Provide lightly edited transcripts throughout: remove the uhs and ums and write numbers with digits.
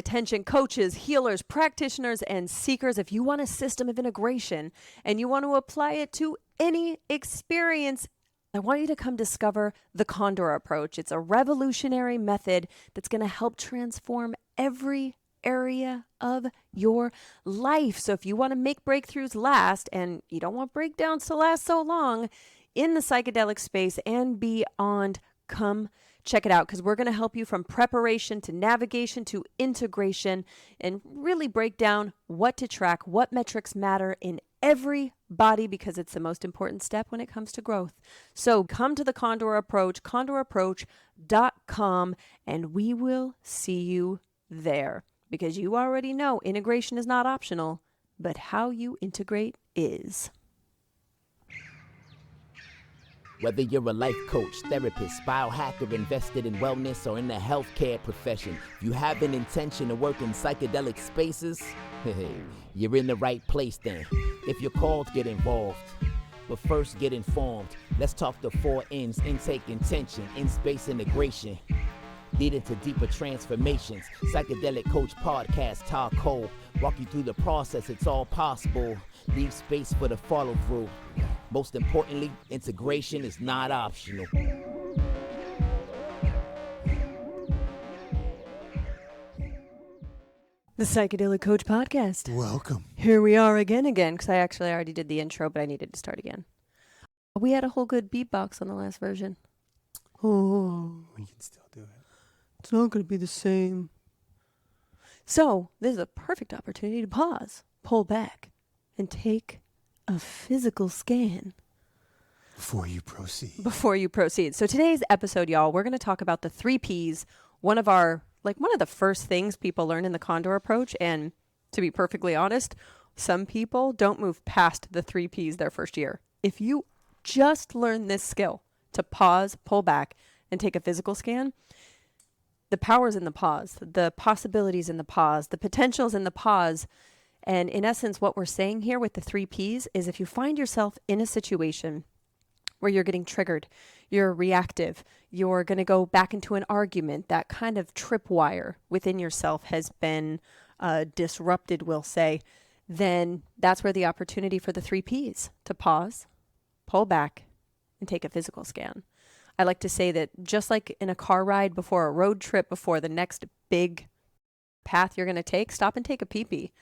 attention coaches, healers, practitioners, and seekers. If you want a system of integration and you want to apply it to any experience, I want you to come discover the Condor approach. It's a revolutionary method that's going to help transform every area of your life. So if you want to make breakthroughs last, and you don't want breakdowns to last so long in the psychedelic space and beyond, come check it out, because we're going to help you from preparation to navigation to integration and really break down what to track, what metrics matter in every body, because it's the most important step when it comes to growth. So come to the Condor Approach, condorapproach.com, and we will see you there, because you already know integration is not optional, but how you integrate is. Whether you're a life coach, therapist, biohacker, invested in wellness, or in the healthcare profession, if you have an intention to work in psychedelic spaces, you're in the right place then. If you're called, get involved. But first, get informed. Let's talk the 4 N's: intake, intention, in-space integration, leading to deeper transformations. Psychedelic Coach Podcast, Tah and Kole, walk you through the process. It's all possible. Leave space for the follow-through. Most importantly, integration is not optional. The Psychedelic Coach Podcast. Welcome. Here we are again, because I already did the intro, but I needed to start again. We had a whole good beatbox on the last version. Oh, We can still do it. it's not going to be the same. So this is a perfect opportunity to pause, pull back, and take a physical scan Before you proceed. So today's episode, y'all, we're going to talk about the 3 Ps, one of the first things people learn in the Condor approach. And to be perfectly honest, some people don't move past the 3 Ps their first year. If you just learn this skill to pause, pull back, and take a physical scan, the power's in the pause, the possibilities in the pause, the potentials in the pause. And in essence, what we're saying here with the 3 Ps is, if you find yourself in a situation where you're getting triggered, you're reactive, you're going to go back into an argument, that kind of tripwire within yourself has been disrupted, we'll say, then that's where the opportunity for the 3 Ps, to pause, pull back, and take a physical scan. I like to say that just like in a car ride before a road trip, before the next big path you're going to take, stop and take a pee-pee.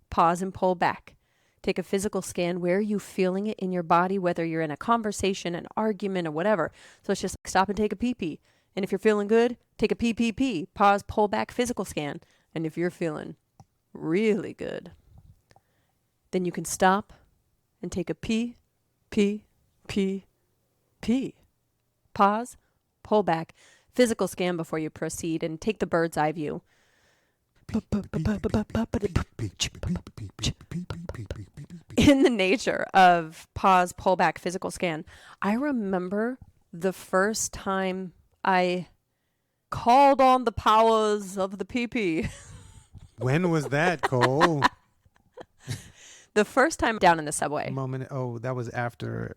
Pause and pull back. Take a physical scan. Where are you feeling it in your body, whether you're in a conversation, an argument, or whatever. So it's just stop and take a pee-pee. And if you're feeling good, take a pee-pee-pee. Pause, pull back, physical scan. And if you're feeling really good, then you can stop and take a pee-pee-pee. Pause, pull back, physical scan before you proceed, and take the bird's eye view. In the nature of pause, pull back, physical scan, I remember the first time I called on the powers of the PP. When was that, Cole? The first time down in the subway. That was after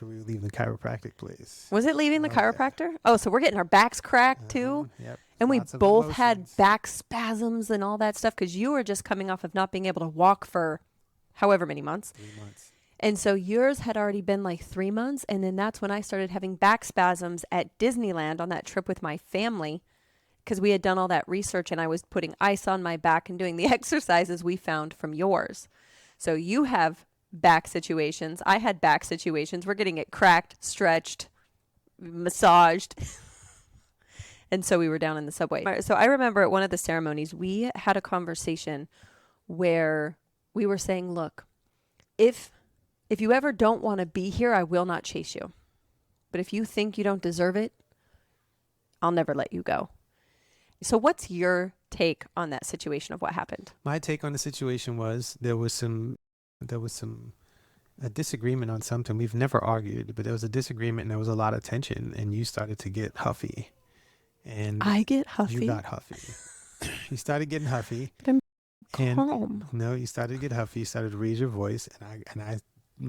we leave the chiropractic place. Was it leaving the chiropractor? Oh, so we're getting our backs cracked too? Yep. And we Lots of both had emotions. back spasms and all that stuff, because you were just coming off of not being able to walk for however many months. 3 months. And so yours had already been like 3 months. And then that's when I started having back spasms at Disneyland on that trip with my family, because we had done all that research and I was putting ice on my back and doing the exercises we found from yours. So you have back situations. I had back situations. We're getting it cracked, stretched, massaged. And so we were down in the subway. So I remember at one of the ceremonies, we had a conversation where we were saying, look, if you ever don't want to be here, I will not chase you. But if you think you don't deserve it, I'll never let you go. So what's your take on that situation of what happened? My take on the situation was there was a disagreement on something. We've never argued, but there was a disagreement and there was a lot of tension, and you started to get huffy. And I get huffy. You got huffy. You started getting huffy. But I'm And calm. no, you started to get huffy. You started to raise your voice, and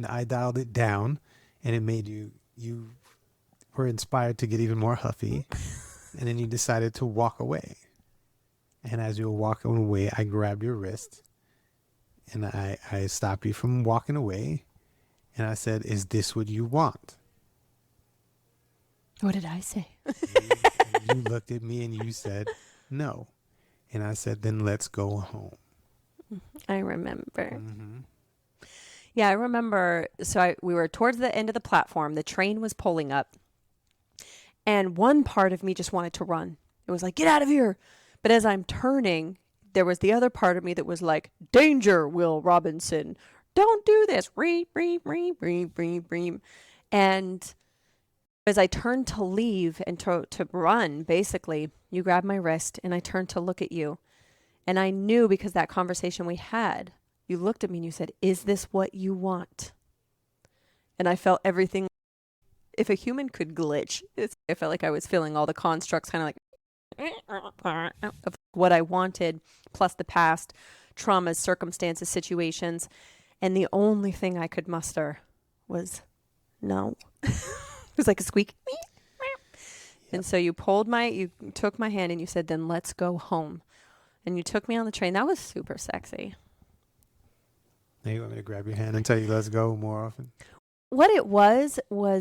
I dialed it down, and it made you were inspired to get even more huffy, and then you decided to walk away. And as you were walking away, I grabbed your wrist and I stopped you from walking away. And I said, is this what you want? What did I say? You looked at me and you said, no. And I said, then let's go home. I remember. Mm-hmm. Yeah, I remember. So we were towards the end of the platform. The train was pulling up. And one part of me just wanted to run. It was like, get out of here. But as I'm turning, there was the other part of me that was like, danger, Will Robinson. Don't do this. Ream, ream, ream, ream, ream, ream. And as I turned to leave and to run, basically, you grabbed my wrist and I turned to look at you. And I knew, because that conversation we had, you looked at me and you said, is this what you want? And I felt everything. If a human could glitch, I felt like I was feeling all the constructs kind of like of what I wanted, plus the past traumas, circumstances, situations. And the only thing I could muster was no. It was like a squeak. And so you took my hand and you said, then let's go home. And you took me on the train. That was super sexy. Now you want me to grab your hand and tell you let's go more often? What it was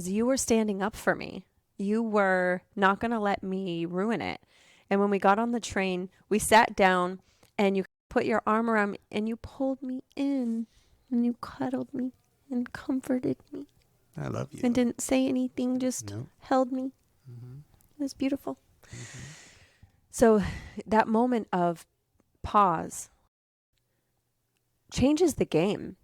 you were standing up for me. You were not going to let me ruin it. And when we got on the train, we sat down and you put your arm around me and you pulled me in and you cuddled me and comforted me. I love you. And didn't say anything, just held me. Mm-hmm. It was beautiful. Mm-hmm. So that moment of pause changes the game.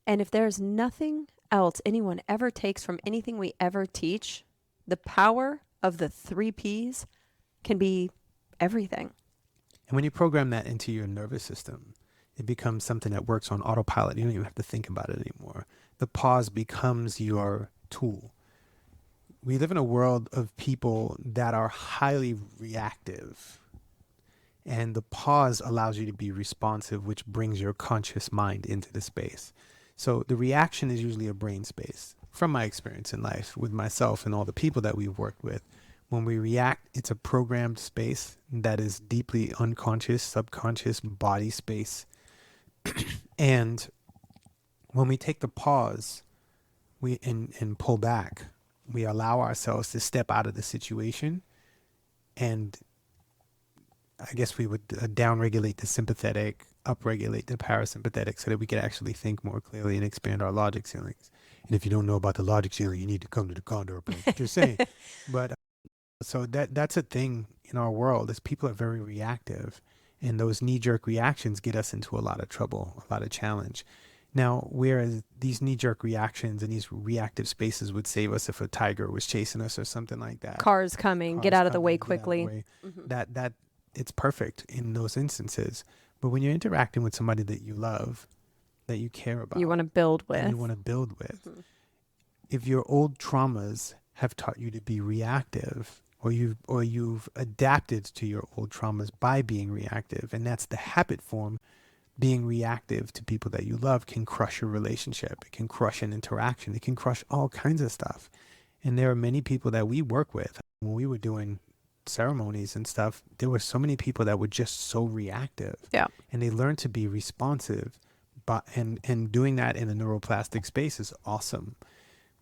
And if there's nothing else anyone ever takes from anything we ever teach, the power of the 3 Ps can be everything. And when you program that into your nervous system, it becomes something that works on autopilot. You don't even have to think about it anymore. The pause becomes your tool. We live in a world of people that are highly reactive. And the pause allows you to be responsive, which brings your conscious mind into the space. So the reaction is usually a brain space. From my experience in life with myself and all the people that we've worked with, when we react, it's a programmed space that is deeply unconscious, subconscious body space. And when we take the pause and pull back, we allow ourselves to step out of the situation, and I guess we would downregulate the sympathetic, upregulate the parasympathetic so that we could actually think more clearly and expand our logic ceilings. And if you don't know about the logic ceiling, you need to come to the Condor approach. Just saying. But so that's a thing in our world, is people are very reactive, and those knee-jerk reactions get us into a lot of trouble, a lot of challenge. Now, whereas these knee-jerk reactions and these reactive spaces would save us if a tiger was chasing us or something like that. Cars coming, get out of the way quickly. Mm-hmm. That it's perfect in those instances. But when you're interacting with somebody that you love, that you care about, you want to build with. Mm-hmm. If your old traumas have taught you to be reactive, or you've adapted to your old traumas by being reactive, and that's the habit form, being reactive to people that you love can crush your relationship. It can crush an interaction. It can crush all kinds of stuff. And there are many people that we work with. When we were doing ceremonies and stuff, there were so many people that were just so reactive. Yeah. And they learned to be responsive. And doing that in a neuroplastic space is awesome.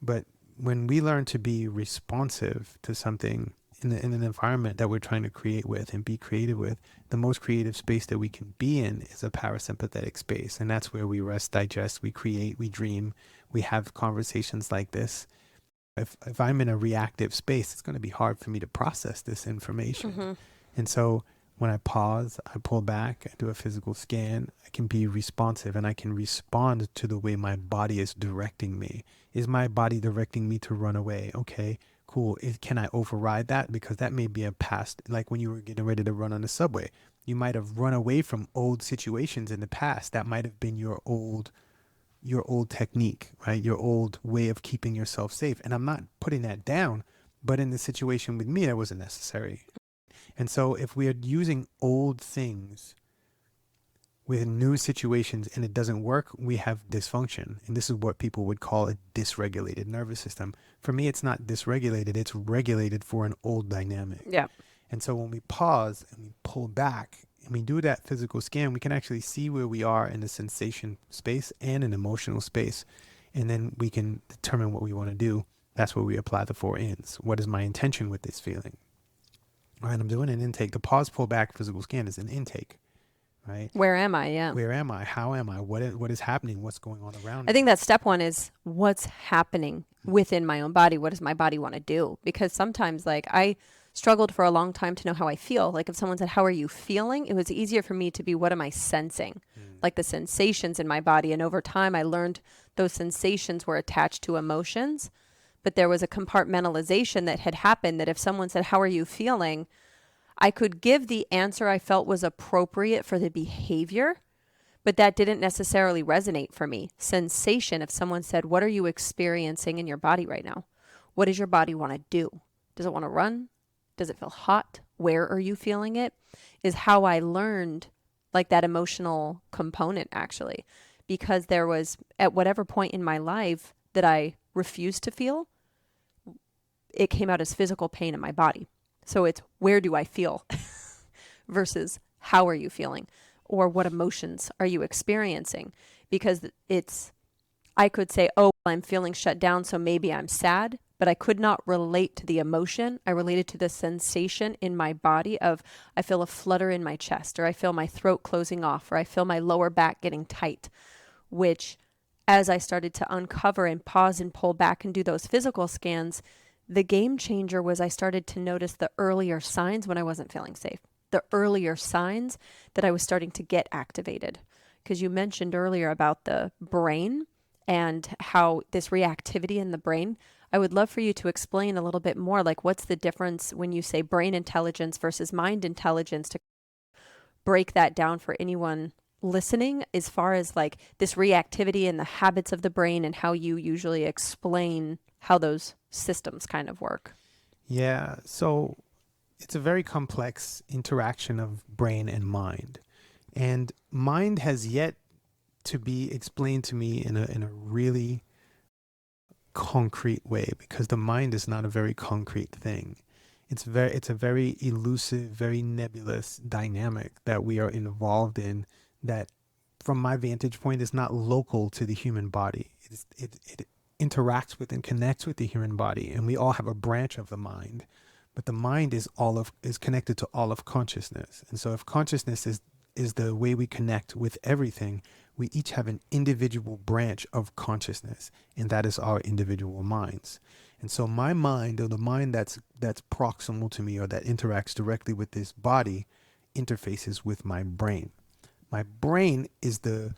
But when we learn to be responsive to something in an environment that we're trying to create with and be creative with, the most creative space that we can be in is a parasympathetic space. And that's where we rest, digest, we create, we dream, we have conversations like this. If I'm in a reactive space, it's going to be hard for me to process this information. Mm-hmm. And so when I pause, I pull back, I do a physical scan, I can be responsive and I can respond to the way my body is directing me. Is my body directing me to run away? Okay, cool. Can I override that? Because that may be a past, like when you were getting ready to run on the subway, you might have run away from old situations in the past. That might have been your old technique, right? Your old way of keeping yourself safe. And I'm not putting that down, but in the situation with me, that wasn't necessary. And so if we are using old things with new situations and it doesn't work, we have dysfunction. And this is what people would call a dysregulated nervous system. For me, it's not dysregulated, it's regulated for an old dynamic. Yeah. And so when we pause and we pull back, and we do that physical scan, we can actually see where we are in the sensation space and an emotional space. And then we can determine what we want to do. That's where we apply the 4 ins. What is my intention with this feeling? All right, I'm doing an intake. The pause, pull back physical scan is an intake, right? Where am I? Yeah. Where am I? How am I? What is happening? What's going on around me? I think that step one is what's happening within my own body. What does my body want to do? Because sometimes, like, I struggled for a long time to know how I feel. Like, if someone said, how are you feeling? It was easier for me to be, what am I sensing? Like the sensations in my body. And over time, I learned those sensations were attached to emotions. But there was a compartmentalization that had happened that if someone said, how are you feeling? I could give the answer I felt was appropriate for the behavior, but that didn't necessarily resonate for me. Sensation, if someone said, what are you experiencing in your body right now? What does your body want to do? Does it want to run? Does it feel hot? Where are you feeling it? Is how I learned like that emotional component actually, because there was at whatever point in my life that I refused to feel, it came out as physical pain in my body. So it's where do I feel versus how are you feeling or what emotions are you experiencing? Because I could say, oh, I'm feeling shut down, so maybe I'm sad, but I could not relate to the emotion. I related to the sensation in my body of I feel a flutter in my chest, or I feel my throat closing off, or I feel my lower back getting tight, which as I started to uncover and pause and pull back and do those physical scans, the game changer was I started to notice the earlier signs when I wasn't feeling safe, the earlier signs that I was starting to get activated. Because you mentioned earlier about the brain and how this reactivity in the brain, I would love for you to explain a little bit more, like what's the difference when you say brain intelligence versus mind intelligence, to break that down for anyone listening as far as like this reactivity and the habits of the brain and how you usually explain how those systems kind of work. Yeah, so it's a very complex interaction of brain and mind. And mind has yet to be explained to me in a really concrete way, because the mind is not a very concrete thing. It's a very elusive, very nebulous dynamic that we are involved in that, from my vantage point, is not local to the human body. It interacts with and connects with the human body, and we all have a branch of the mind, but the mind is connected to all of consciousness. And so if consciousness is the way we connect with everything, we each have an individual branch of consciousness, and that is our individual minds. And so my mind, or the mind that's proximal to me or that interacts directly with this body, interfaces with my brain. My brain is the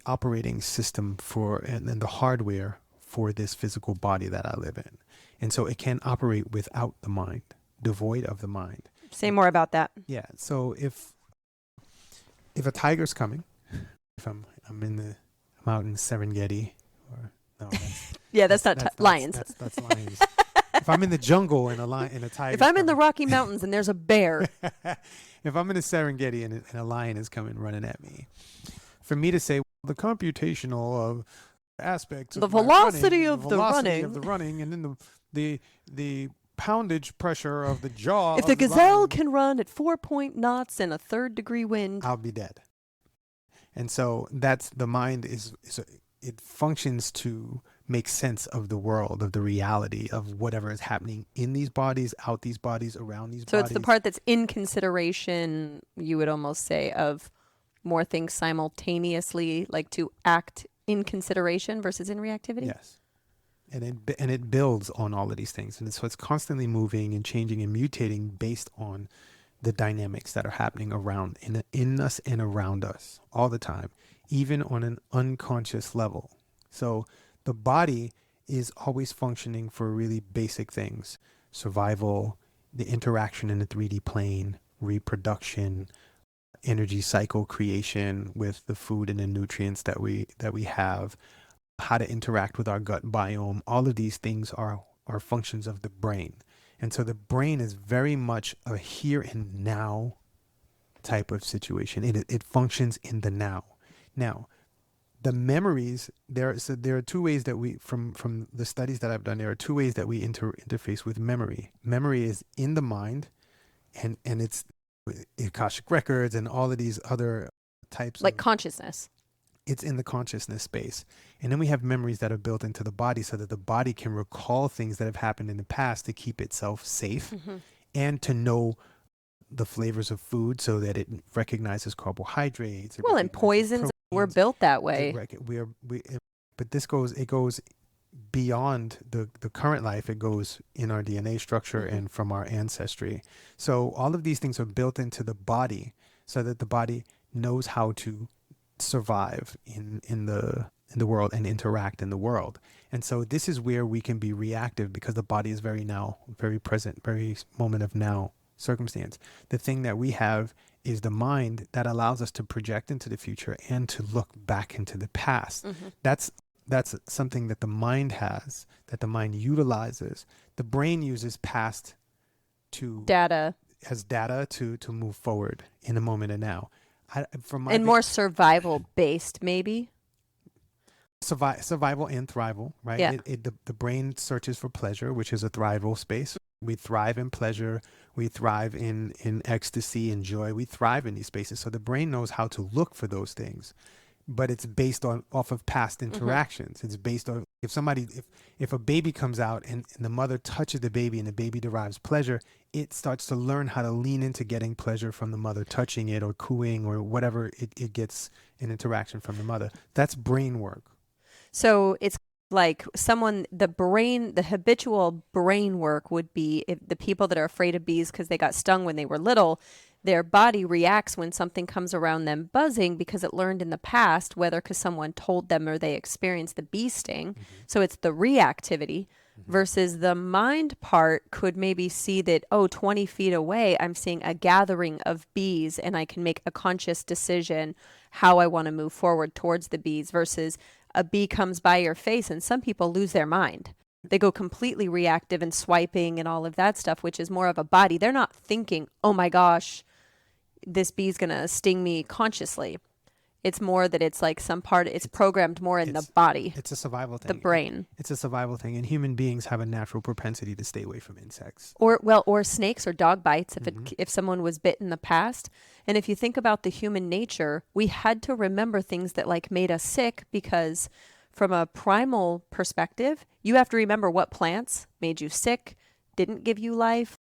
operating system for and the hardware for this physical body that I live in. And so it can operate without the mind, devoid of the mind. Say more about that. Yeah. So if a tiger's coming, if I'm out in Serengeti, or no, that's lions. That's lions. If I'm in the jungle and a tiger. If I'm in the Rocky Mountains and there's a bear. If I'm in the Serengeti and a lion is coming running at me, for me to say the computational aspects, the velocity of the running, and then the poundage pressure of the jaw. If the gazelle can run at 4 knots in a 3rd degree wind, I'll be dead. And so that's the mind it functions to make sense of the world, of the reality of whatever is happening in these bodies, out these bodies, around these bodies. So it's the part that's in consideration, you would almost say, of more things simultaneously, like to act in consideration versus in reactivity? Yes. And it builds on all of these things. And so it's constantly moving and changing and mutating based on the dynamics that are happening around in us and around us all the time, even on an unconscious level. So the body is always functioning for really basic things: survival, the interaction in the 3D plane, reproduction, energy cycle creation with the food and the nutrients that we have, how to interact with our gut biome. All of these things are functions of the brain. And so the brain is very much a here and now type of situation. It functions in the now. Now, the memories, there are two ways that we, from the studies that I've done, there are two ways that we interface with memory. Memory is in the mind, and it's Akashic records and all of these other types Like of consciousness. it's in the consciousness space. And then we have memories that are built into the body so that the body can recall things that have happened in the past to keep itself safe and to know the flavors of food so that it recognizes carbohydrates. Well, and poisons were built that way. But it goes beyond the current life. It goes in our DNA structure and from our ancestry. So all of these things are built into the body so that the body knows how to survive in the world and interact in the world. And so this is where we can be reactive because the body is very present, very moment of now circumstance. The thing that we have is the mind that allows us to project into the future and to look back into the past. That's something that the mind has, that the mind utilizes. The brain uses past data to move forward in the moment of now. More survival based, maybe. Survival and thrival, right? Yeah. The brain searches for pleasure, which is a thrival space. We thrive in pleasure. We thrive in ecstasy and joy. We thrive in these spaces. So the brain knows how to look for those things, but it's based off of past interactions. It's based on if a baby comes out and the mother touches the baby and the baby derives pleasure, it starts to learn how to lean into getting pleasure from the mother touching it or cooing or whatever it gets an interaction from the mother. That's brain work. So it's like the habitual brain work would be if the people that are afraid of bees because they got stung when they were little, their body reacts when something comes around them buzzing because it learned in the past, whether because someone told them or they experienced the bee sting. So it's the reactivity versus the mind part could maybe see that, 20 feet away, I'm seeing a gathering of bees and I can make a conscious decision how I want to move forward towards the bees versus a bee comes by your face and some people lose their mind. They go completely reactive and swiping and all of that stuff, which is more of a body. They're not thinking, oh my gosh, this bee's going to sting me consciously. It's more that it's like it's programmed more in the body. It's a survival thing. The brain. It's a survival thing. And human beings have a natural propensity to stay away from insects. Or snakes or dog bites if someone was bit in the past. And if you think about the human nature, we had to remember things that like made us sick because from a primal perspective, you have to remember what plants made you sick, didn't give you life.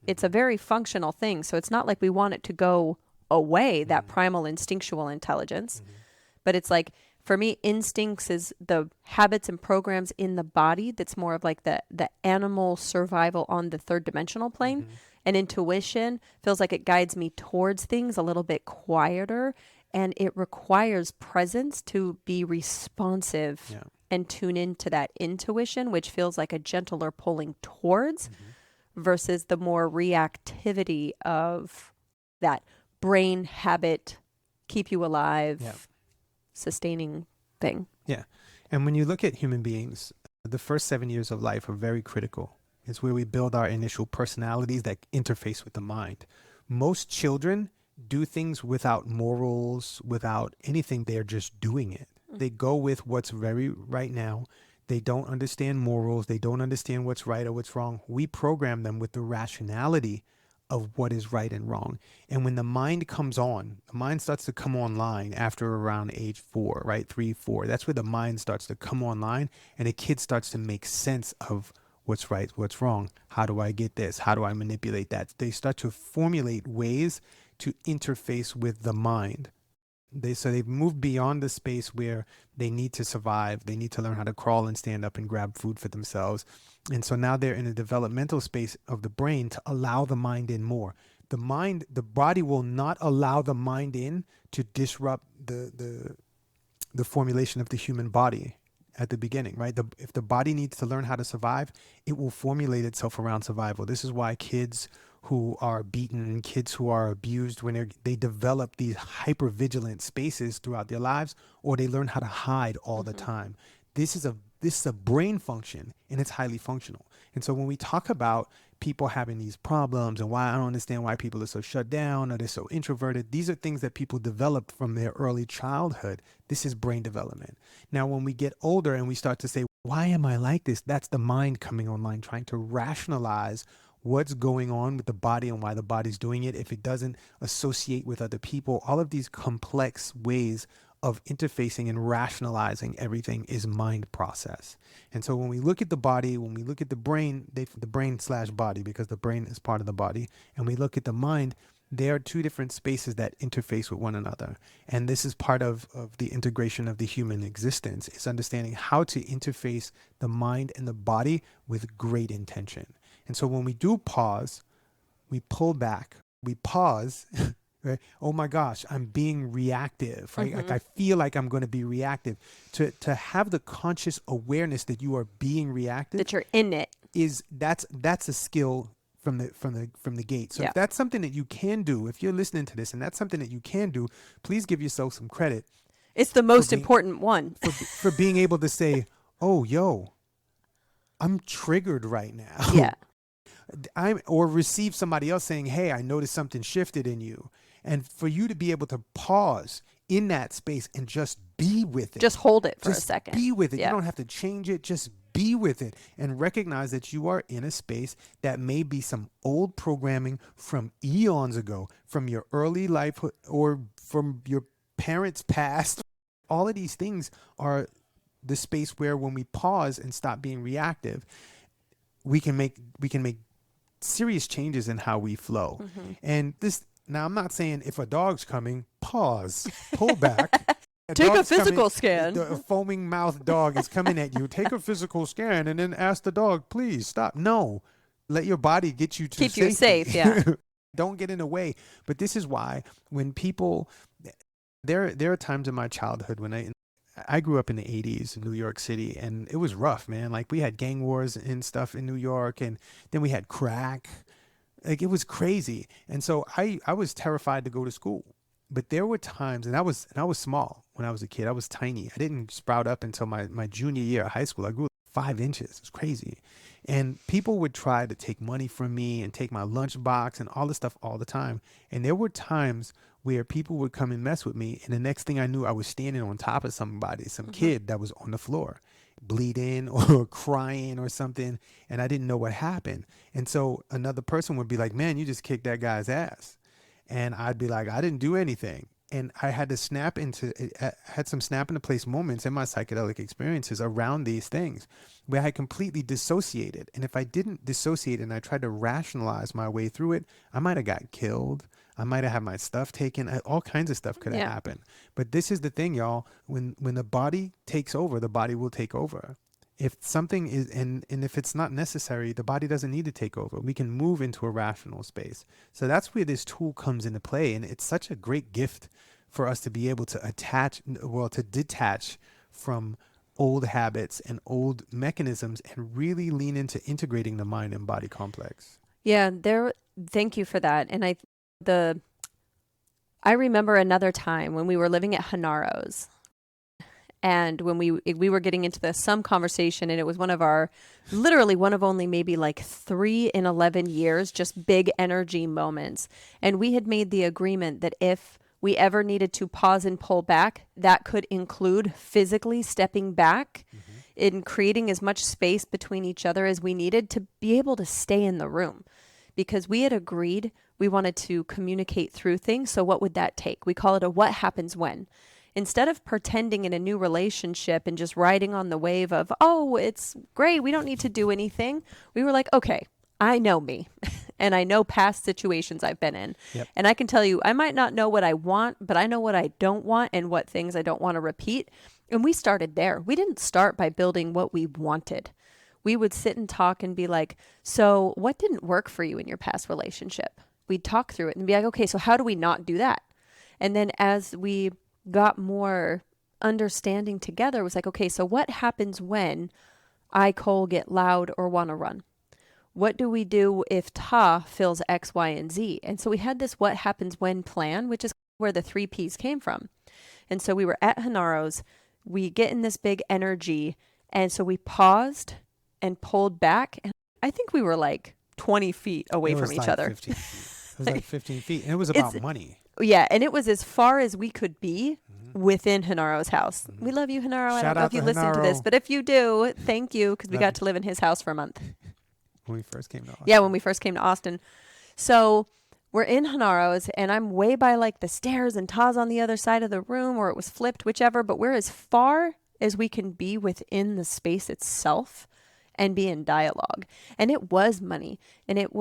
It's a very functional thing. So it's not like we want it to go away, that primal instinctual intelligence. But it's like, for me, instincts is the habits and programs in the body that's more of like the animal survival on the third dimensional plane. And intuition feels like it guides me towards things a little bit quieter. And it requires presence to be responsive and tune into that intuition, which feels like a gentler pulling towards versus the more reactivity of that brain habit, keep you alive, sustaining thing. Yeah. And when you look at human beings, the first 7 years of life are very critical. It's where we build our initial personalities that interface with the mind. Most children do things without morals, without anything. They're just doing it. They go with what's very right now. They don't understand morals. They don't understand what's right or what's wrong. We program them with the rationality of what is right and wrong. And when the mind comes on, the mind starts to come online after around age 4, right? 3, 4. That's where the mind starts to come online and a kid starts to make sense of what's right, what's wrong. How do I get this? How do I manipulate that? They start to formulate ways to interface with the mind. They've moved beyond the space where they need to survive. They need to learn how to crawl and stand up and grab food for themselves. And so now they're in a developmental space of the brain to allow the mind in more. The body will not allow the mind in to disrupt the formulation of the human body at the beginning, right? If the body needs to learn how to survive, it will formulate itself around survival. This is why kids who are beaten, kids who are abused, when they develop these hypervigilant spaces throughout their lives, or they learn how to hide all the time. This is a brain function, and it's highly functional. And so when we talk about people having these problems and why I don't understand why people are so shut down or they're so introverted, these are things that people develop from their early childhood. This is brain development. Now, when we get older and we start to say, why am I like this? That's the mind coming online, trying to rationalize what's going on with the body and why the body's doing it, if it doesn't associate with other people. All of these complex ways of interfacing and rationalizing everything is mind process. And so when we look at the body, when we look at the brain, the brain / body, because the brain is part of the body, and we look at the mind, there are two different spaces that interface with one another. And this is part of the integration of the human existence, is understanding how to interface the mind and the body with great intention. And so when we do pause, we pull back, we pause, right? Oh my gosh, I'm being reactive, right? Like I feel like I'm going to be reactive. To have the conscious awareness that you are being reactive, that you're in it, that's a skill from the gate. So if that's something that you can do, if you're listening to this and that's something that you can do, please give yourself some credit. It's the most important one. for being able to say, oh, yo, I'm triggered right now. Yeah. Or receive somebody else saying, hey, I noticed something shifted in you. And for you to be able to pause in that space and just be with it. Just hold it for a second. Be with it. Yeah. You don't have to change it. Just be with it and recognize that you are in a space that may be some old programming from eons ago, from your early life or from your parents' past. All of these things are the space where when we pause and stop being reactive, we can make serious changes in how we flow. And this, now I'm not saying if a dog's coming, pause, pull back. Take a physical scan. A foaming mouth dog is coming at you. Take a physical scan and then ask the dog, please stop. No, let your body get you to keep safety. you safe. Yeah. Don't get in the way. But this is why when people, there are times in my childhood when I grew up in the 80s in New York City, and it was rough, man. Like we had gang wars and stuff in New York, and then we had crack. Like it was crazy. And so I was terrified to go to school. But there were times, and I was small when I was a kid. I was tiny. I didn't sprout up until my junior year of high school. I grew 5 inches. It's crazy. And people would try to take money from me and take my lunchbox and all this stuff all the time. And there were times where people would come and mess with me, and the next thing I knew, I was standing on top of somebody, some kid that was on the floor, bleeding or crying or something, and I didn't know what happened. And so another person would be like, man, you just kicked that guy's ass. And I'd be like, I didn't do anything. And I had to had some snap into place moments in my psychedelic experiences around these things where I completely dissociated. And if I didn't dissociate and I tried to rationalize my way through it, I might have got killed. I might have had my stuff taken. All kinds of stuff could have happened. But this is the thing, y'all. When the body takes over, the body will take over. If something is, and if it's not necessary, the body doesn't need to take over. We can move into a rational space. So that's where this tool comes into play. And it's such a great gift for us to be able to detach from old habits and old mechanisms and really lean into integrating the mind and body complex. Yeah, thank you for that. And I remember another time when we were living at Hanaro's. And when we were getting into some conversation, and it was literally one of only maybe like 3 in 11 years, just big energy moments. And we had made the agreement that if we ever needed to pause and pull back, that could include physically stepping back in creating as much space between each other as we needed to be able to stay in the room. Because we had agreed we wanted to communicate through things. So what would that take? We call it a what happens when. Instead of pretending in a new relationship and just riding on the wave of, oh, it's great, we don't need to do anything. We were like, okay, I know me and I know past situations I've been in. Yep. And I can tell you, I might not know what I want, but I know what I don't want and what things I don't want to repeat. And we started there. We didn't start by building what we wanted. We would sit and talk and be like, so what didn't work for you in your past relationship? We'd talk through it and be like, okay, so how do we not do that? And then as we got more understanding together, it was like, okay, so what happens when I, Kole, get loud or want to run? What do we do if Tah feels X, Y, and Z? And so we had this what happens when plan, which is where the 3 Ps came from. And so we were at Hanaro's, we get in this big energy, and so we paused and pulled back, and I think we were like 20 feet away from each other. 15 feet. It was like 15 feet, and it was about money. Yeah, and it was as far as we could be within Hanaro's house. We love you, Hanaro. I don't know if you listen to this, but if you do, thank you, because we got to live in his house for a month. When we first came to Austin. Yeah, when we first came to Austin. So we're in Hanaro's, and I'm way by like the stairs, and Tah's on the other side of the room, or it was flipped, whichever, but we're as far as we can be within the space itself and be in dialogue. And it was money. And that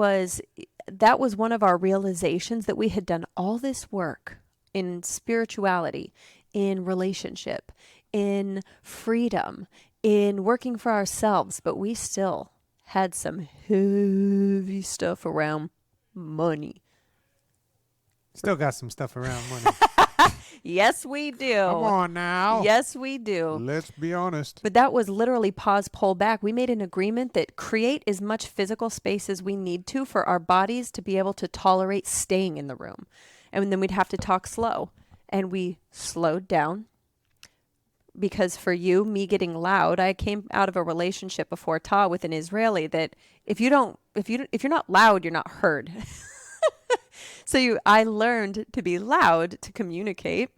was one of our realizations, that we had done all this work in spirituality, in relationship, in freedom, in working for ourselves, but we still had some heavy stuff around money. Still got some stuff around money. Yes, we do. Come on now. Yes, we do. Let's be honest. But that was literally pause, pull back. We made an agreement that create as much physical space as we need to for our bodies to be able to tolerate staying in the room. And then we'd have to talk slow. And we slowed down. Because for you, me getting loud, I came out of a relationship before Tah with an Israeli that if you're not loud, you're not heard. So I learned to be loud to communicate.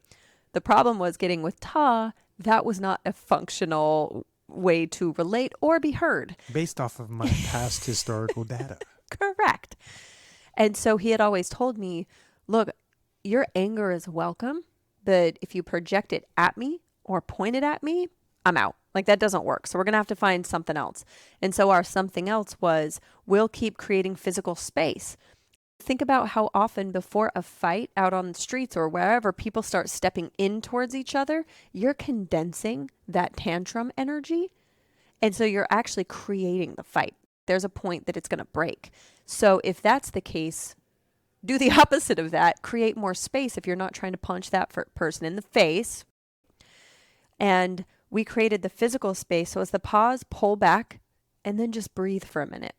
The problem was getting with Tah. That was not a functional way to relate or be heard. Based off of my past historical data. Correct. And so he had always told me, look, your anger is welcome, but if you project it at me or point it at me, I'm out. Like, that doesn't work. So we're going to have to find something else. And so our something else was, we'll keep creating physical space. Think about how often before a fight out on the streets or wherever people start stepping in towards each other, you're condensing that tantrum energy. And so you're actually creating the fight. There's a point that it's going to break. So if that's the case, do the opposite of that. Create more space if you're not trying to punch that person in the face. And we created the physical space. So it's the pause, pull back, and then just breathe for a minute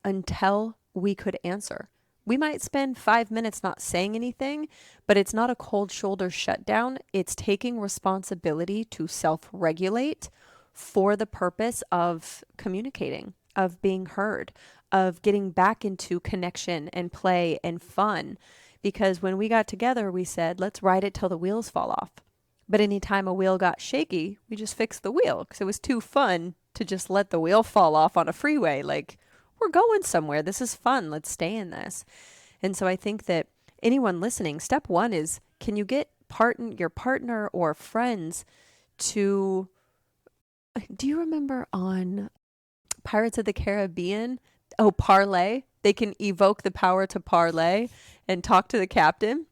until we could answer. We might spend 5 minutes not saying anything, but it's not a cold shoulder shutdown. It's taking responsibility to self-regulate for the purpose of communicating, of being heard, of getting back into connection and play and fun. Because when we got together, we said, let's ride it till the wheels fall off. But anytime a wheel got shaky, we just fixed the wheel because it was too fun to just let the wheel fall off on a freeway. Like, we're going somewhere. This is fun. Let's stay in this. And so I think that anyone listening, step one is, can you get your partner or friends to, do you remember on Pirates of the Caribbean? Oh, parlay. They can evoke the power to parlay and talk to the captain.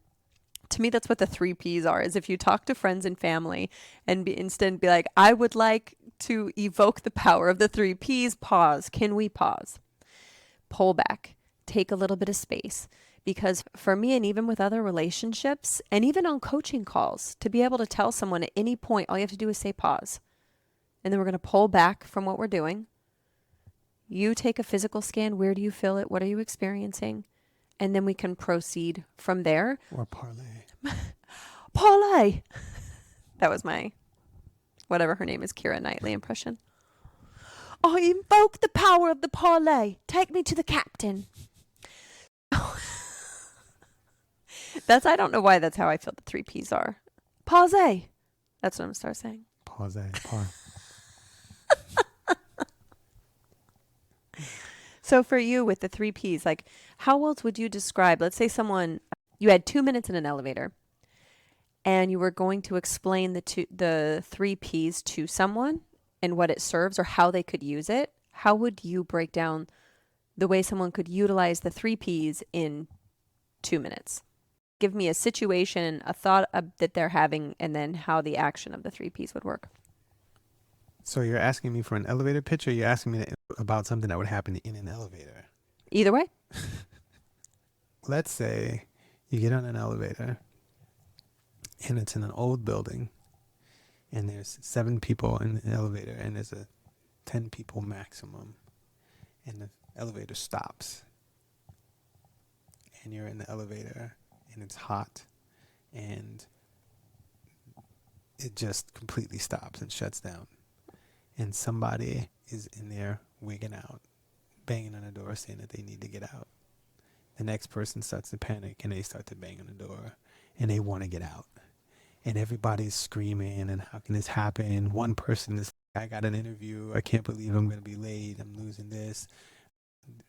To me, that's what the 3 Ps are, is if you talk to friends and family and instead be like, I would like to evoke the power of the 3 Ps, pause. Can we pause? Pull back, take a little bit of space. Because for me, and even with other relationships, and even on coaching calls, to be able to tell someone at any point, all you have to do is say pause. And then we're going to pull back from what we're doing. You take a physical scan. Where do you feel it? What are you experiencing? And then we can proceed from there. Or parlay. Parlay. That was my, whatever her name is, Keira Knightley impression. I invoke the power of the parlay. Take me to the captain. I don't know why that's how I feel the 3 Ps are. Pause. That's what I'm going to start saying. Pause. So for you with the 3 Ps, like, how else would you describe, let's say you had 2 minutes in an elevator and you were going to explain the 3 Ps to someone and what it serves or how they could use it. How would you break down the way someone could utilize the 3 Ps in 2 minutes? Give me a situation, a thought that they're having, and then how the action of the 3 Ps would work. So you're asking me for an elevator pitch, or you're asking me about something that would happen in an elevator? Either way. Let's say you get on an elevator and it's in an old building and there's 7 people in the elevator and there's a 10 people maximum and the elevator stops and you're in the elevator and it's hot and it just completely stops and shuts down. And somebody is in there wigging out, banging on the door saying that they need to get out. The next person starts to panic and they start to bang on the door and they want to get out. And everybody's screaming and how can this happen? One person is, I got an interview. I can't believe I'm going to be late. I'm losing this.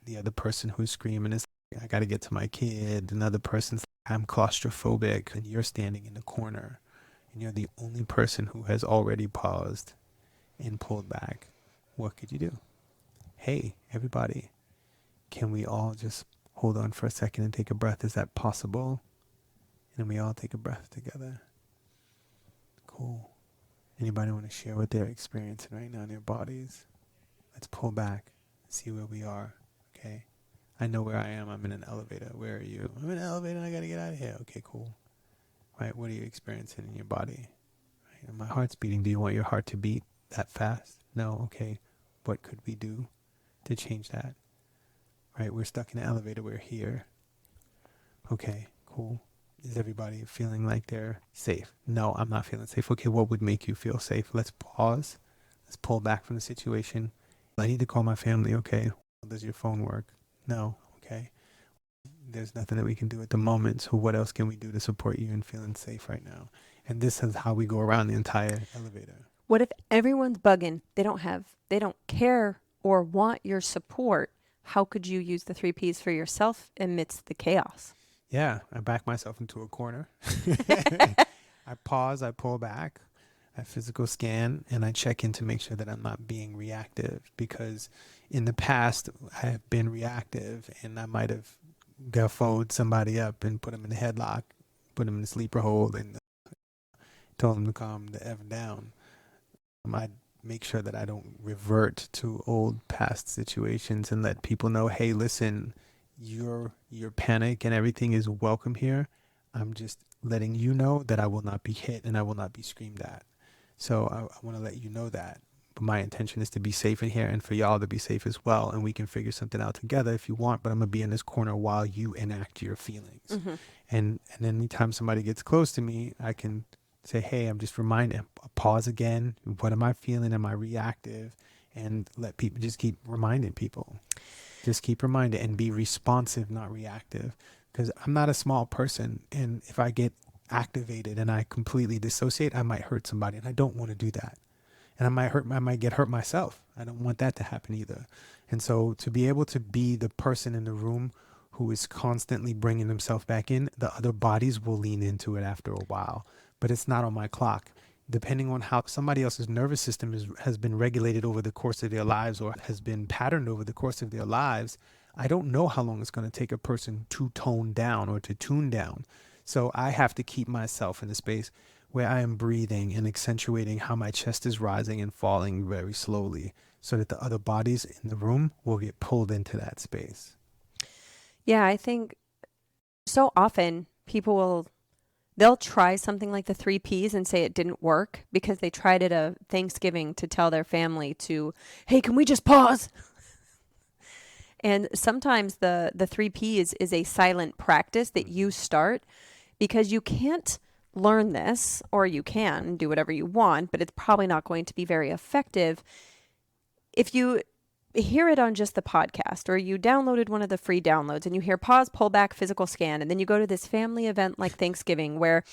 The other person who's screaming is, I got to get to my kid. Another person's like, I'm claustrophobic. And you're standing in the corner. And you're the only person who has already paused and pulled back. What could you do? Hey, everybody, can we all just hold on for a second and take a breath? Is that possible? And then we all take a breath together. Cool. Anybody want to share what they're experiencing right now in their bodies? Let's pull back, see where we are. Okay. I know where I am. I'm in an elevator. Where are you? I'm in an elevator and I got to get out of here. Okay, cool. Right. What are you experiencing in your body? Right. And my heart's beating. Do you want your heart to beat that fast? No. Okay. What could we do to change that? Right. We're stuck in an elevator. We're here. Okay, cool. Is everybody feeling like they're safe? No, I'm not feeling safe. Okay, what would make you feel safe? Let's pause. Let's pull back from the situation. I need to call my family. Okay. Does your phone work? No. Okay. There's nothing that we can do at the moment. So what else can we do to support you in feeling safe right now? And this is how we go around the entire elevator. What if everyone's bugging? They don't care or want your support. How could you use the 3 Ps for yourself amidst the chaos? Yeah, I back myself into a corner. I pause, I pull back, I physical scan, and I check in to make sure that I'm not being reactive, because in the past I have been reactive and I might have guffoed somebody up and put them in a headlock, put them in a sleeper hold, and told them to calm the F down. I make sure that I don't revert to old past situations and let people know, hey, listen, your panic and everything is welcome here. I'm just letting you know that I will not be hit and I will not be screamed at. So I want to let you know that. But my intention is to be safe in here and for y'all to be safe as well. And we can figure something out together if you want, but I'm going to be in this corner while you enact your feelings. Mm-hmm. And anytime somebody gets close to me, I can say, hey, I'm just reminding, pause again. What am I feeling? Am I reactive? And let people just keep reminding people. Just keep reminding and be responsive, not reactive. Because I'm not a small person. And if I get activated and I completely dissociate, I might hurt somebody. And I don't want to do that. And I might get hurt myself. I don't want that to happen either. And so to be able to be the person in the room who is constantly bringing themselves back in, the other bodies will lean into it after a while. But it's not on my clock. Depending on how somebody else's nervous system has been regulated over the course of their lives or has been patterned over the course of their lives, I don't know how long it's going to take a person to tone down or to tune down. So I have to keep myself in a space where I am breathing and accentuating how my chest is rising and falling very slowly so that the other bodies in the room will get pulled into that space. Yeah, I think so often they'll try something like the 3 Ps and say it didn't work because they tried at a Thanksgiving to tell their family to, hey, can we just pause? And sometimes the 3 Ps is a silent practice that you start because you can't learn this, or you can do whatever you want, but it's probably not going to be very effective if you hear it on just the podcast, or you downloaded one of the free downloads and you hear pause, pull back, physical scan, and then you go to this family event like Thanksgiving where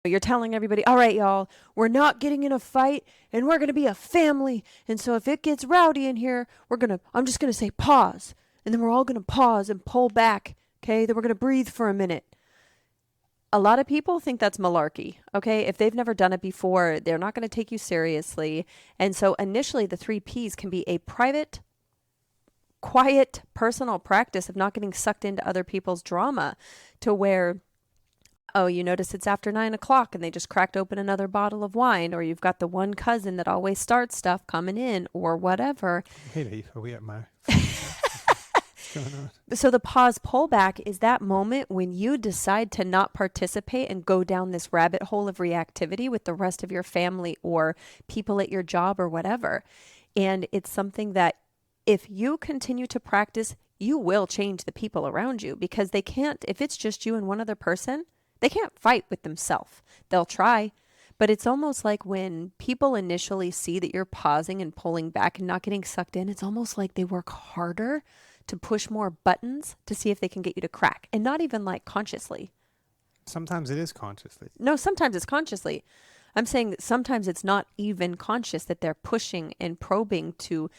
you're telling everybody, all right, y'all, we're not getting in a fight and we're going to be a family. And so if it gets rowdy in here, I'm just going to say pause. And then we're all going to pause and pull back. Okay. Then we're going to breathe for a minute. A lot of people think that's malarkey. Okay. If they've never done it before, they're not going to take you seriously. And so initially the 3 Ps can be a private, quiet, personal practice of not getting sucked into other people's drama to where, oh, you notice it's after 9:00 and they just cracked open another bottle of wine, or you've got the one cousin that always starts stuff coming in or whatever. Wait, are we at my... What's going on? So the pause pullback is that moment when you decide to not participate and go down this rabbit hole of reactivity with the rest of your family or people at your job or whatever. And it's something that if you continue to practice, you will change the people around you, because they can't, if it's just you and one other person, they can't fight with themselves. They'll try, but it's almost like when people initially see that you're pausing and pulling back and not getting sucked in, it's almost like they work harder to push more buttons to see if they can get you to crack, and not even like consciously. Sometimes it is consciously. No, sometimes it's consciously. I'm saying that sometimes it's not even conscious that they're pushing and probing to.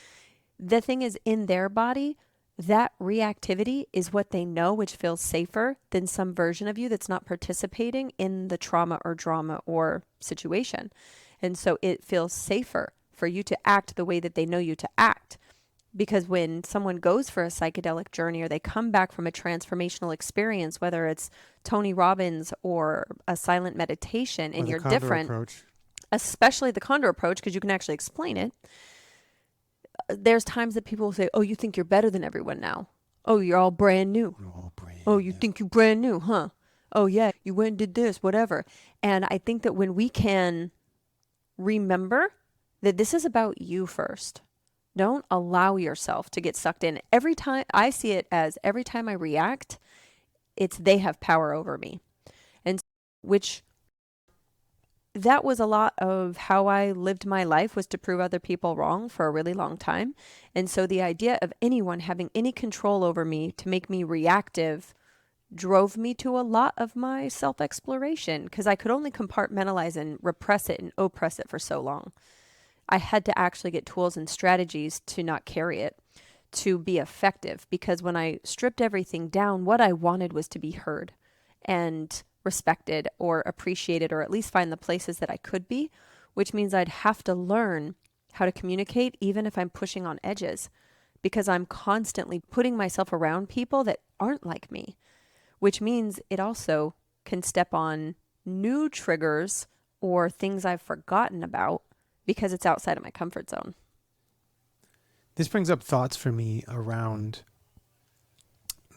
The thing is, in their body, that reactivity is what they know, which feels safer than some version of you that's not participating in the trauma or drama or situation. And so it feels safer for you to act the way that they know you to act. Because when someone goes for a psychedelic journey or they come back from a transformational experience, whether it's Tony Robbins or a silent meditation, and you're different, approach. Especially the Condor approach, because you can actually explain it. There's times that people will say, oh, you think you're better than everyone now. Oh, you're all brand new. Oh, you think you're brand new, huh? Oh, yeah, you went and did this, whatever. And I think that when we can remember that this is about you first, don't allow yourself to get sucked in. Every time I see it as every time I react, it's they have power over me. And which that was a lot of how I lived my life, was to prove other people wrong for a really long time. And so the idea of anyone having any control over me to make me reactive drove me to a lot of my self-exploration, because I could only compartmentalize and repress it and oppress it for so long. I had to actually get tools and strategies to not carry it, to be effective, because when I stripped everything down, what I wanted was to be heard and respected or appreciated, or at least find the places that I could be, which means I'd have to learn how to communicate even if I'm pushing on edges, because I'm constantly putting myself around people that aren't like me, which means it also can step on new triggers or things I've forgotten about because it's outside of my comfort zone. This brings up thoughts for me around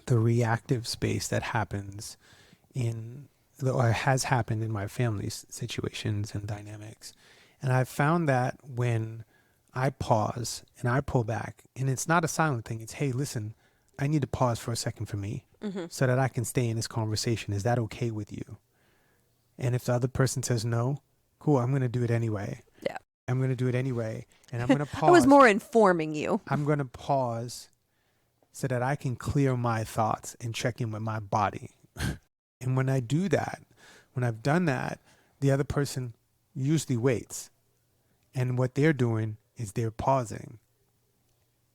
the reactive space that happens or has happened in my family's situations and dynamics. And I've found that when I pause and I pull back, and it's not a silent thing, it's, hey, listen, I need to pause for a second for me so that I can stay in this conversation. Is that okay with you? And if the other person says no, cool, I'm going to do it anyway. Yeah. I'm going to do it anyway. And I'm going to pause. I was more informing you. I'm going to pause so that I can clear my thoughts and check in with my body. And when I do that, when I've done that, the other person usually waits. And what they're doing is they're pausing.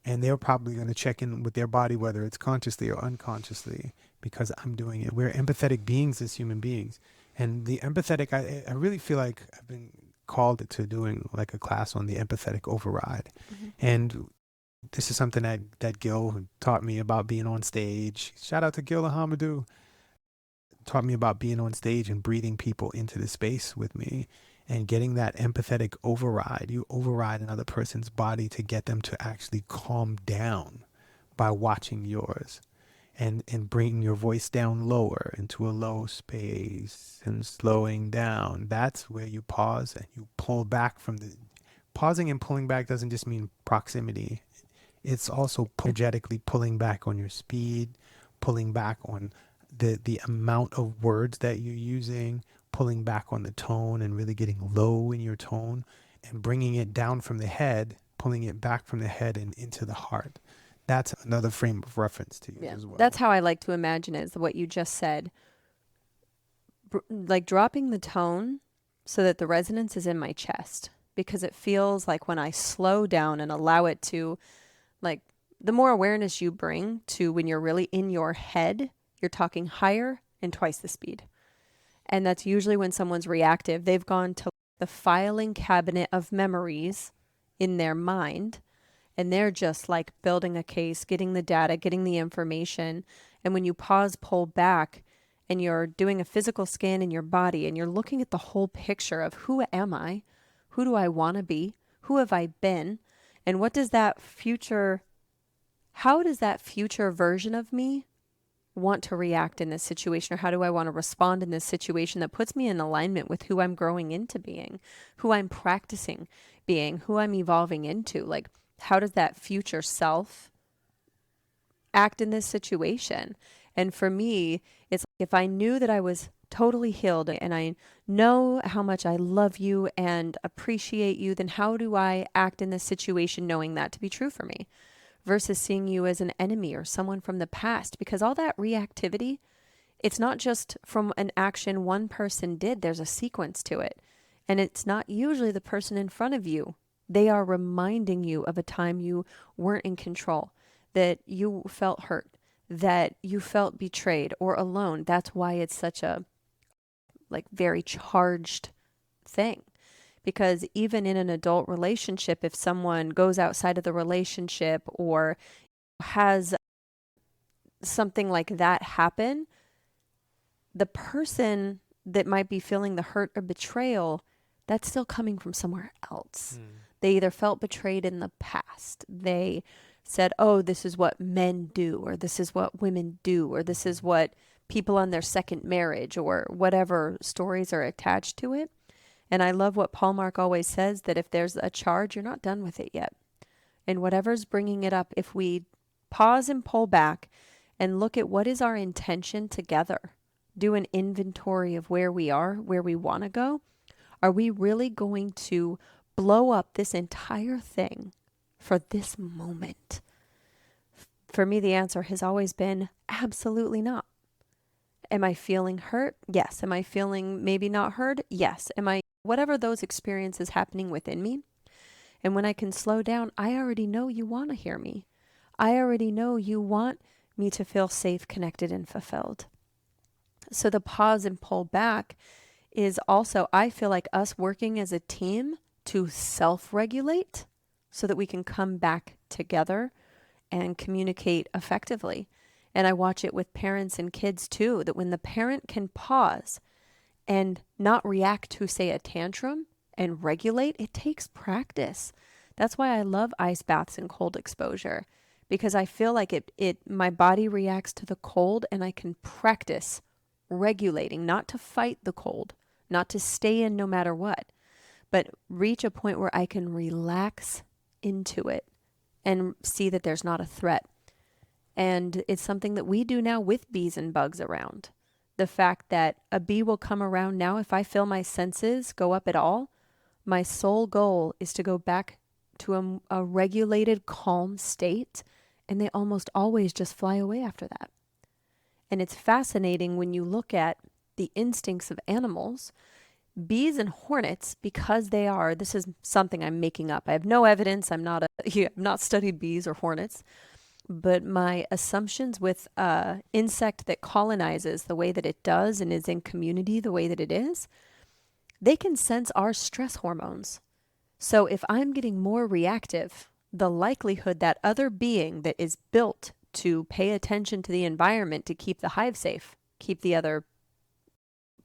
And they're probably going to check in with their body, whether it's consciously or unconsciously, because I'm doing it. We're empathetic beings as human beings. And the empathetic, I really feel like I've been called to doing like a class on the empathetic override. And this is something that Gil taught me about being on stage. Shout out to Gil Ahamadou. Taught me about being on stage and breathing people into the space with me and getting that empathetic override. You override another person's body to get them to actually calm down by watching yours, and bringing your voice down lower into a low space and slowing down. That's where you pause and you pull back from the pausing. And pulling back doesn't just mean proximity. It's also energetically pulling back on your speed, pulling back on the amount of words that you're using, pulling back on the tone and really getting low in your tone, and bringing it down from the head, pulling it back from the head and into the heart. That's another frame of reference to use as well. That's how I like to imagine it, is what you just said. Like dropping the tone so that the resonance is in my chest, because it feels like when I slow down and allow it to, like, the more awareness you bring to when you're really in your head, you're talking higher and twice the speed. And that's usually when someone's reactive. They've gone to the filing cabinet of memories in their mind, and they're just like building a case, getting the data, getting the information. And when you pause, pull back, and you're doing a physical scan in your body, and you're looking at the whole picture of who am I? Who do I want to be? Who have I been? And what does that future, how does that future version of me want to react in this situation? Or how do I want to respond in this situation that puts me in alignment with who I'm growing into being, who I'm practicing being, who I'm evolving into? Like, how does that future self act in this situation? And for me, it's like, if I knew that I was totally healed and I know how much I love you and appreciate you, then how do I act in this situation knowing that to be true for me, versus seeing you as an enemy or someone from the past? Because all that reactivity, it's not just from an action one person did. There's a sequence to it. And it's not usually the person in front of you. They are reminding you of a time you weren't in control. that you felt hurt, that you felt betrayed or alone. That's why it's such a very charged thing. Because even in an adult relationship, if someone goes outside of the relationship or has something like that happen, the person that might be feeling the hurt or betrayal, that's still coming from somewhere else. They either felt betrayed in the past. They said, oh, this is what men do, or this is what women do, or this is what people on their second marriage, or whatever stories are attached to it. And I love what Paul Mark always says, that if there's a charge, you're not done with it yet. And whatever's bringing it up, if we pause and pull back and look at what is our intention together, do an inventory of where we are, where we want to go, are we really going to blow up this entire thing for this moment? For me, the answer has always been absolutely not. Am I feeling hurt? Yes. Am I feeling maybe not heard? Yes. Am I, whatever those experiences happening within me? And when I can slow down, I already know you want to hear me. I already know you want me to feel safe, connected, and fulfilled. So the pause and pull back is also, I feel like, us working as a team to self-regulate so that we can come back together and communicate effectively. And I watch it with parents and kids too, that when the parent can pause and not react to, say, a tantrum and regulate, it takes practice. That's why I love ice baths and cold exposure, because I feel like my body reacts to the cold, and I can practice regulating, not to fight the cold, not to stay in no matter what, but reach a point where I can relax into it and see that there's not a threat. And it's something that we do now with bees and bugs around. The fact that a bee will come around now, if I feel my senses go up at all, my sole goal is to go back to a regulated, calm state, and they almost always just fly away after that. And it's fascinating when you look at the instincts of animals. Bees and hornets, because they are, this is something I'm making up. I have no evidence. I've not studied bees or hornets. But my assumptions with insect that colonizes the way that it does and is in community the way that it is, they can sense our stress hormones. So if I'm getting more reactive, the likelihood that other being that is built to pay attention to the environment to keep the hive safe, keep the other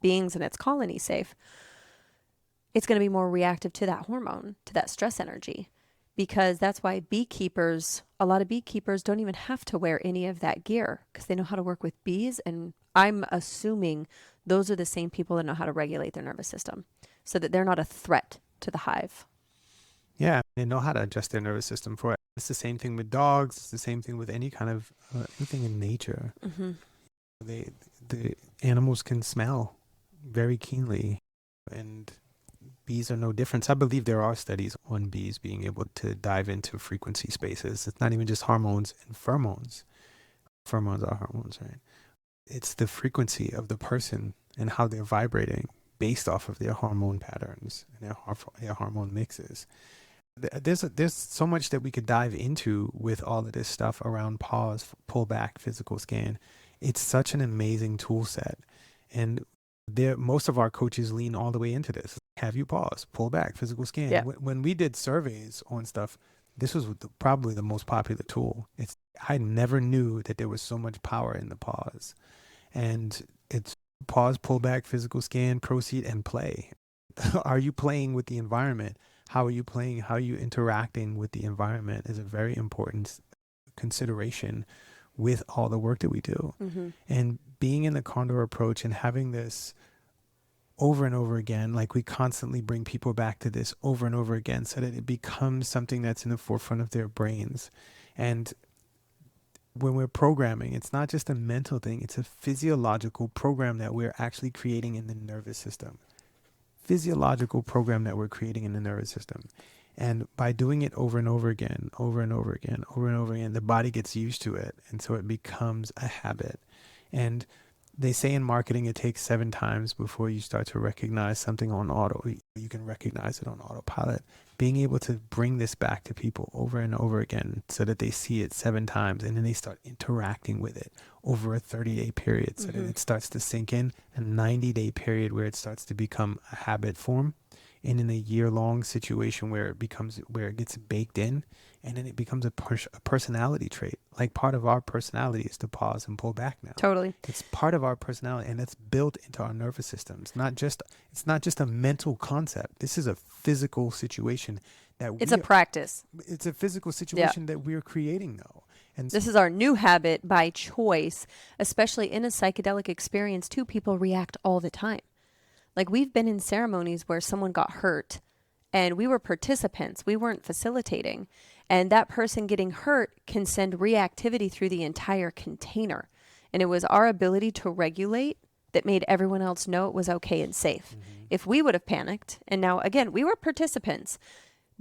beings in its colony safe, it's going to be more reactive to that hormone, to that stress energy. Because that's why a lot of beekeepers don't even have to wear any of that gear, because they know how to work with bees. And I'm assuming those are the same people that know how to regulate their nervous system so that they're not a threat to the hive. Yeah, they know how to adjust their nervous system for it. It's the same thing with dogs. It's the same thing with any kind of anything in nature. Mm-hmm. The animals can smell very keenly, and bees are no different. So I believe there are studies on bees being able to dive into frequency spaces. It's not even just hormones and pheromones. Pheromones are hormones, right? It's the frequency of the person and how they're vibrating based off of their hormone patterns and their hormone mixes. There's so much that we could dive into with all of this stuff around pause, pull back, physical scan. It's such an amazing tool set. And most of our coaches lean all the way into this. Have you pause, pull back, physical scan. Yeah. When we did surveys on stuff, this was probably the most popular tool. I never knew that there was so much power in the pause. And it's pause, pull back, physical scan, proceed, and play. Are you playing with the environment? How are you playing? How are you interacting with the environment is a very important consideration with all the work that we do. Mm-hmm. And being in the Condor approach and having this over and over again, like we constantly bring people back to this over and over again so that it becomes something that's in the forefront of their brains. And when we're programming, it's not just a mental thing, it's a physiological program that we're actually creating in the nervous system. Physiological program that we're creating in the nervous system. And by doing it over and over again, the body gets used to it. And so it becomes a habit. And They say in marketing it takes 7 times before you start to recognize something on auto. You can recognize it on autopilot. Being able to bring this back to people over and over again so that they see it 7 times and then they start interacting with it over a 30-day period so that it starts to sink in, a 90-day period where it starts to become a habit form, and in a year-long situation where it gets baked in, and then it becomes a personality trait. Like, part of our personality is to pause and pull back now. Totally. It's part of our personality, and it's built into our nervous system. It's not just a mental concept. This is a physical situation it's a practice. It's a physical situation that we're creating, though. And this is our new habit by choice, especially in a psychedelic experience too. People react all the time. Like, we've been in ceremonies where someone got hurt and we were participants. We weren't facilitating. And that person getting hurt can send reactivity through the entire container. And it was our ability to regulate that made everyone else know it was okay and safe. If we would have panicked, and now, again, we were participants,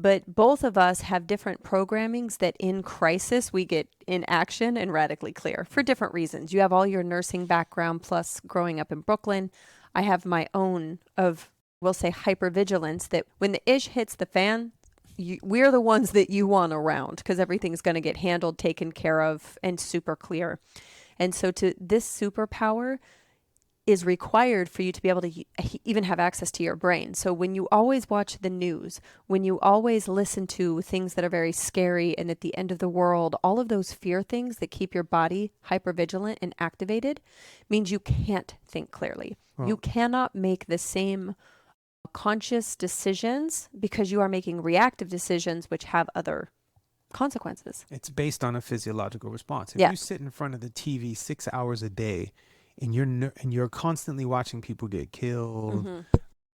but both of us have different programmings that in crisis we get in action and radically clear for different reasons. You have all your nursing background plus growing up in Brooklyn. I have my own of, we'll say, hypervigilance, that when the ish hits the fan, we're the ones that you want around because everything's going to get handled, taken care of, and super clear. And so this superpower is required for you to be able to even have access to your brain. So when you always watch the news, when you always listen to things that are very scary and at the end of the world, all of those fear things that keep your body hypervigilant and activated means you can't think clearly. You cannot make the same conscious decisions because you are making reactive decisions which have other consequences. It's based on a physiological response. If Yeah. you sit in front of the TV 6 hours a day and you're constantly watching people get killed,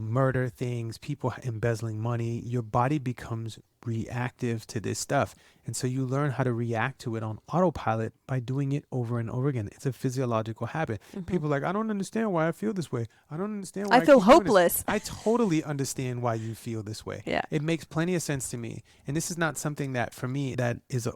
murder things, people embezzling money, your body becomes reactive to this stuff. And so you learn how to react to it on autopilot by doing it over and over again. It's a physiological habit. People are like, I don't understand why I feel this way. I don't understand why I feel keep doing this." hopeless. I totally understand why you feel this way. Yeah. It makes plenty of sense to me. And this is not something that, for me, that is a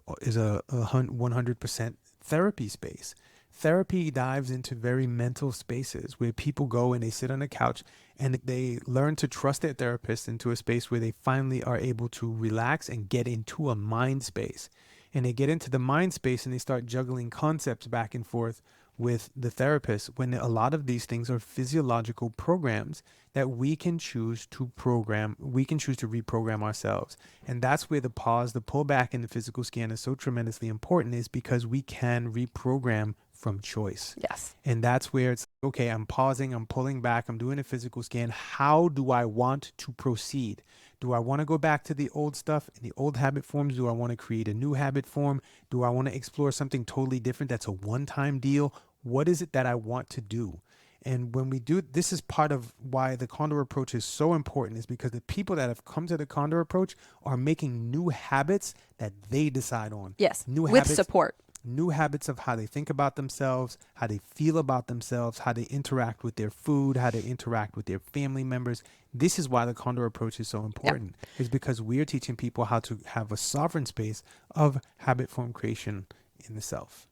100% therapy space. Therapy dives into very mental spaces where people go and they sit on a couch and they learn to trust their therapist into a space where they finally are able to relax and get into a mind space. And they get into the mind space and they start juggling concepts back and forth with the therapist, when a lot of these things are physiological programs that we can choose to program. We can choose to reprogram ourselves. And that's where the pause, the pullback in the physical scan is so tremendously important, is because we can reprogram from choice. Yes. And that's where it's, okay, I'm pausing, I'm pulling back, I'm doing a physical scan. How do I want to proceed? Do I want to go back to the old stuff and the old habit forms? Do I want to create a new habit form? Do I want to explore something totally different that's a one-time deal? What is it that I want to do? And when we do, this is part of why the Condor approach is so important, is because the people that have come to the Condor approach are making new habits that they decide on. Yes. New With habits, support. New habits of how they think about themselves, how they feel about themselves, how they interact with their food, how they interact with their family members. This is why the Condor approach is so important, is because we're teaching people how to have a sovereign space of habit form creation in the self.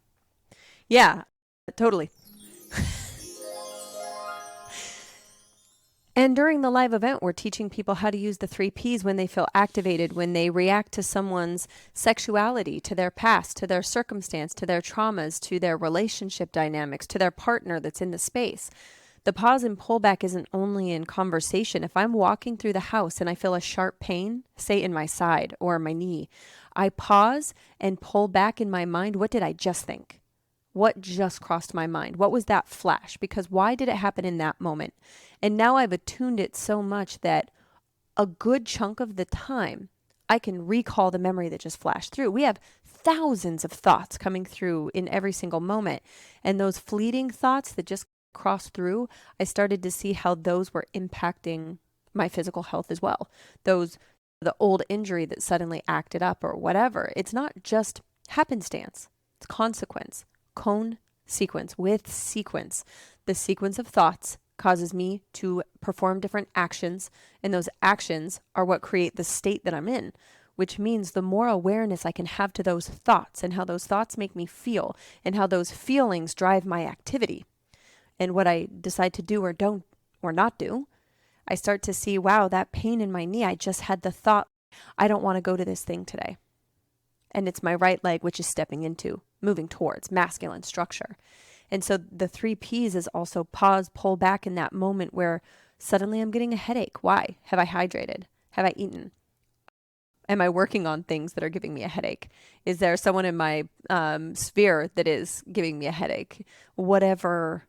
Yeah, totally. And during the live event, we're teaching people how to use the 3 Ps when they feel activated, when they react to someone's sexuality, to their past, to their circumstance, to their traumas, to their relationship dynamics, to their partner that's in the space. The pause and pullback isn't only in conversation. If I'm walking through the house and I feel a sharp pain, say in my side or my knee, I pause and pull back in my mind. What did I just think? What just crossed my mind? What was that flash? Because why did it happen in that moment? And now I've attuned it so much that a good chunk of the time, I can recall the memory that just flashed through. We have thousands of thoughts coming through in every single moment. And those fleeting thoughts that just crossed through, I started to see how those were impacting my physical health as well. The old injury that suddenly acted up or whatever. It's not just happenstance. It's consequence. Cone sequence with sequence. The sequence of thoughts causes me to perform different actions, and those actions are what create the state that I'm in, which means the more awareness I can have to those thoughts and how those thoughts make me feel and how those feelings drive my activity. and what I decide to do or don't or not do, I start to see, wow, that pain in my knee, I just had the thought, I don't want to go to this thing today. And it's my right leg, which is stepping into, moving towards masculine structure. And so the 3 Ps is also pause, pull back in that moment where suddenly I'm getting a headache. Why? Have I hydrated? Have I eaten? Am I working on things that are giving me a headache? Is there someone in my sphere that is giving me a headache? Whatever.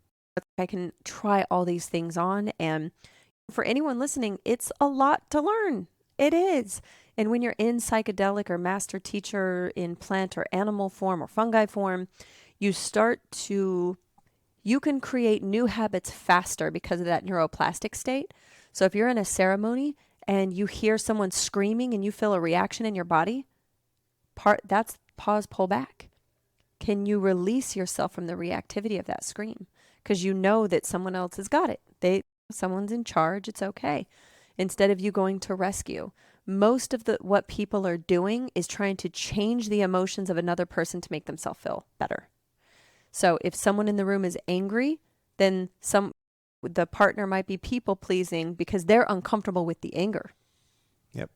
I can try all these things on. And for anyone listening, it's a lot to learn. It is. And when you're in psychedelic or master teacher in plant or animal form or fungi form, you can create new habits faster because of that neuroplastic state. So if you're in a ceremony and you hear someone screaming and you feel a reaction in your body, that's pause, pull back. Can you release yourself from the reactivity of that scream? Because you know that someone else has got it. Someone's in charge. It's okay. Instead of you going to rescue. Most of what people are doing is trying to change the emotions of another person to make themselves feel better. So if someone in the room is angry, then the partner might be people pleasing because they're uncomfortable with the anger. Yep.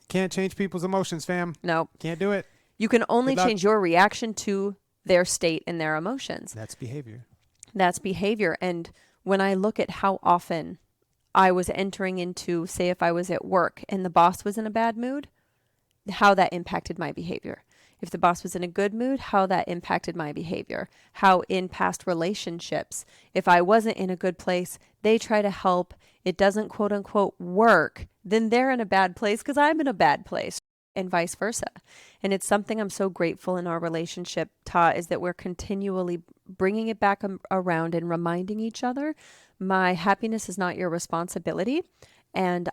Can't change people's emotions, fam. No. Can't do it. You can only change your reaction to their state and their emotions. That's behavior. That's behavior. And when I look at how often I was entering into, say, if I was at work and the boss was in a bad mood, how that impacted my behavior. If the boss was in a good mood, how that impacted my behavior. How in past relationships, if I wasn't in a good place, they try to help, it doesn't quote unquote work, then they're in a bad place because I'm in a bad place, and vice versa. And it's something I'm so grateful in our relationship, Tah, is that we're continually bringing it back around and reminding each other, my happiness is not your responsibility. And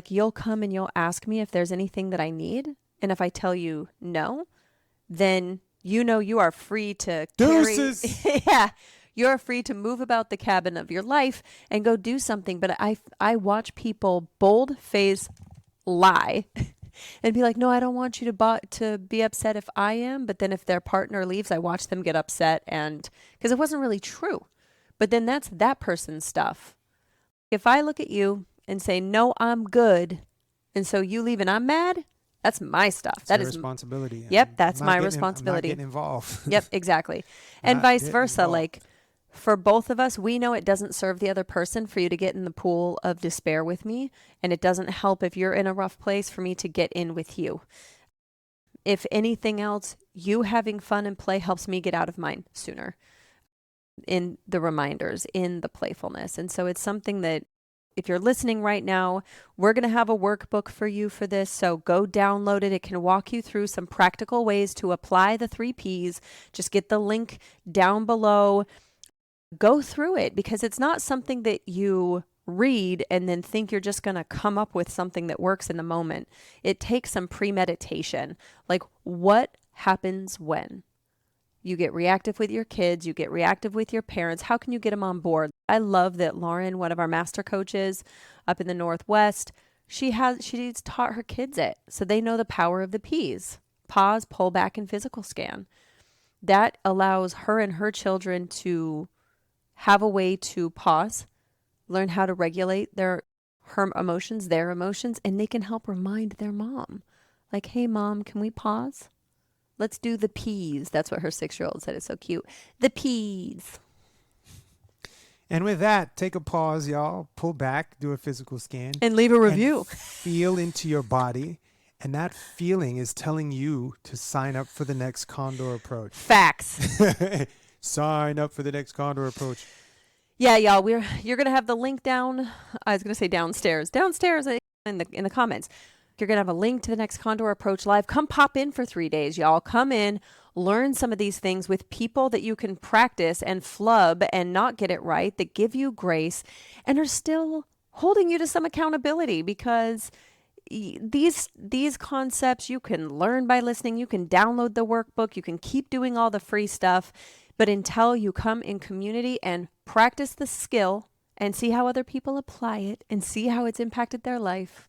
you'll come and you'll ask me if there's anything that I need. And if I tell you no, then you are free to Deuces. you're free to move about the cabin of your life and go do something. But I watch people bold-face lie and be like, no, I don't want you to be upset if I am. But then if their partner leaves, I watch them get upset because it wasn't really true. But then that's that person's stuff. If I look at you and say, no, I'm good, and so you leave and I'm mad, that's my stuff. That is responsibility. Yep, that's my responsibility. I'm not getting involved. Yep, exactly. And vice versa. Like for both of us, we know it doesn't serve the other person for you to get in the pool of despair with me. And it doesn't help if you're in a rough place for me to get in with you. If anything else, you having fun and play helps me get out of mine sooner. In the reminders, in the playfulness. And so it's something that if you're listening right now, we're going to have a workbook for you for this. So go download it. It can walk you through some practical ways to apply the 3 Ps. Just get the link down below. Go through it because it's not something that you read and then think you're just going to come up with something that works in the moment. It takes some premeditation. Like what happens when you get reactive with your kids, you get reactive with your parents? How can you get them on board? I love that Lauren, one of our master coaches up in the Northwest, she's taught her kids it. So they know the power of the Ps. Pause, pull back, and physical scan. That allows her and her children to have a way to pause, learn how to regulate her emotions, their emotions, and they can help remind their mom. Like, hey, mom, can we pause? Let's do the Ps. That's what her 6-year-old said. It's so cute. The Ps. And with that, take a pause, y'all. Pull back, do a physical scan. And leave a review. Feel into your body. And that feeling is telling you to sign up for the next Condor approach. Facts. Sign up for the next Condor approach. Yeah, y'all. You're going to have the link down. I was going to say downstairs. Downstairs in the comments. You're going to have a link to the next Condor Approach Live. Come pop in for 3 days, y'all. Come in, learn some of these things with people that you can practice and flub and not get it right, that give you grace and are still holding you to some accountability because these concepts you can learn by listening. You can download the workbook. You can keep doing all the free stuff. But until you come in community and practice the skill and see how other people apply it and see how it's impacted their life,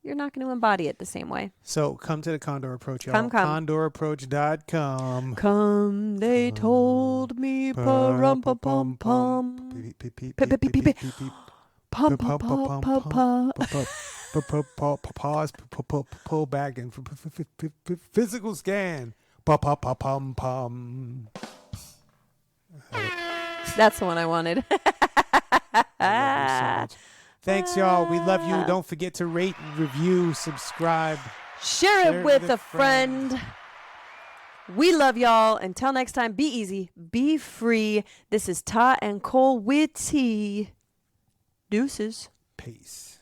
you're not going to embody it the same way. So come to the Condor Approach, y'all. Come. CondorApproach.com. Come, they told me, pa-rum-pa-pum-pum. Pause, pull back, and physical scan. Pum. That's the one I wanted. I love you so much. Thanks, y'all. We love you. Don't forget to rate, review, subscribe. Share it with a friend. We love y'all. Until next time, be easy, be free. This is Tah and Kole with T. Deuces. Peace.